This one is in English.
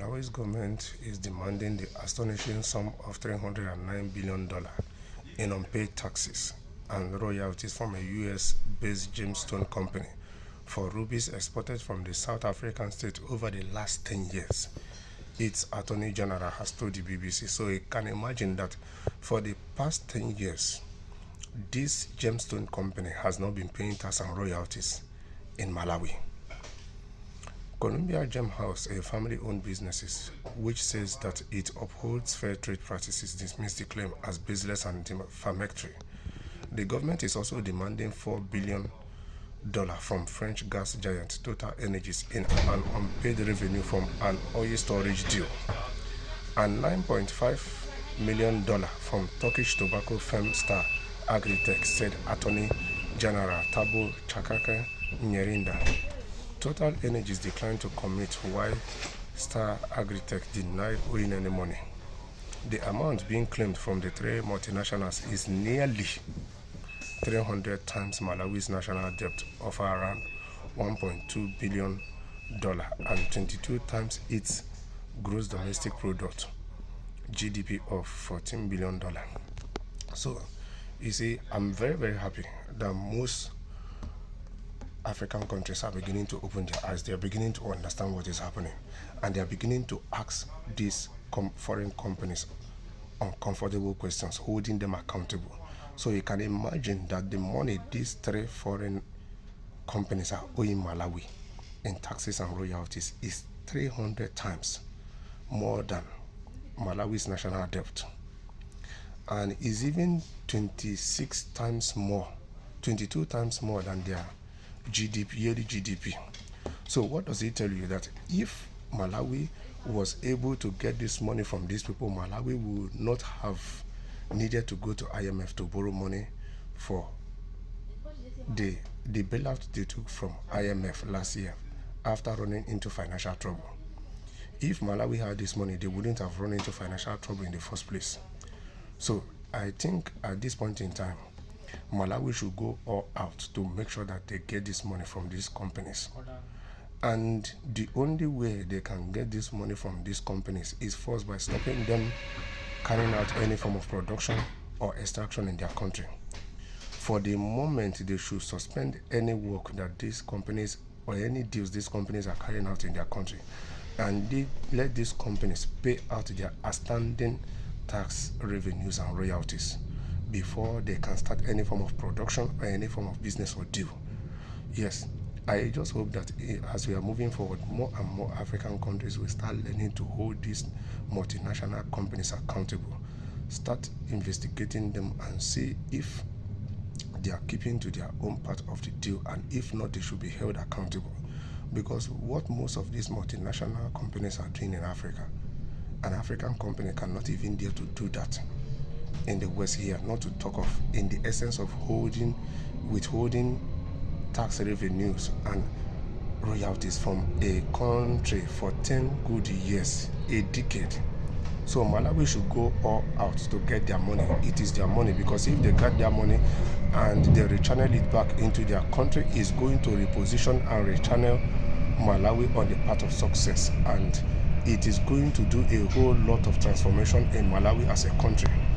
Malawi's government is demanding the astonishing sum of $309 billion in unpaid taxes and royalties from a US-based gemstone company for rubies exported from the South African state over the last 10 years. Its Attorney General has told the BBC, so you can imagine that for the past 10 years, this gemstone company has not been paying tax and royalties in Malawi. Columbia Gem House, a family-owned business which says that it upholds fair trade practices, dismissed the claim as baseless and defamatory. The government is also demanding $4 billion from French gas giant Total Energies in an unpaid revenue from an oil storage deal, and $9.5 million from Turkish tobacco firm Star Agritech, said Attorney General Thabo Chakaka Nyerinda. Total Energies declined to commit while Star Agritech denied owing any money. The amount being claimed from the three multinationals is nearly 300 times Malawi's national debt of around $1.2 billion and 22 times its gross domestic product, GDP of $14 billion. So, you see, I'm very, very happy that most African countries are beginning to open their eyes. They are beginning to understand what is happening, and they are beginning to ask these foreign companies uncomfortable questions, holding them accountable. So you can imagine that the money these three foreign companies are owing Malawi in taxes and royalties is 300 times more than Malawi's national debt, and is even 22 times more than their GDP, yearly GDP. So what does it tell you? That if Malawi was able to get this money from these people, Malawi would not have needed to go to IMF to borrow money for the bailout they took from IMF last year after running into financial trouble. If Malawi had this money, they wouldn't have run into financial trouble in the first place. So I think at this point in time, Malawi should go all out to make sure that they get this money from these companies. And the only way they can get this money from these companies is first by stopping them carrying out any form of production or extraction in their country. For the moment, they should suspend any work that these companies or any deals these companies are carrying out in their country, and they let these companies pay out their outstanding tax revenues and royalties before they can start any form of production or any form of business or deal. Yes, I just hope that as we are moving forward, more and more African countries will start learning to hold these multinational companies accountable, start investigating them and see if they are keeping to their own part of the deal, and if not, they should be held accountable. Because what most of these multinational companies are doing in Africa, an African company cannot even dare to do that in the West here, not to talk of in the essence of withholding tax revenues and royalties from a country for 10 good years, a decade. So Malawi should go all out to get their money. It is their money, because if they get their money and they rechannel it back into their country, is going to reposition and rechannel Malawi on the path of success, and it is going to do a whole lot of transformation in Malawi as a country.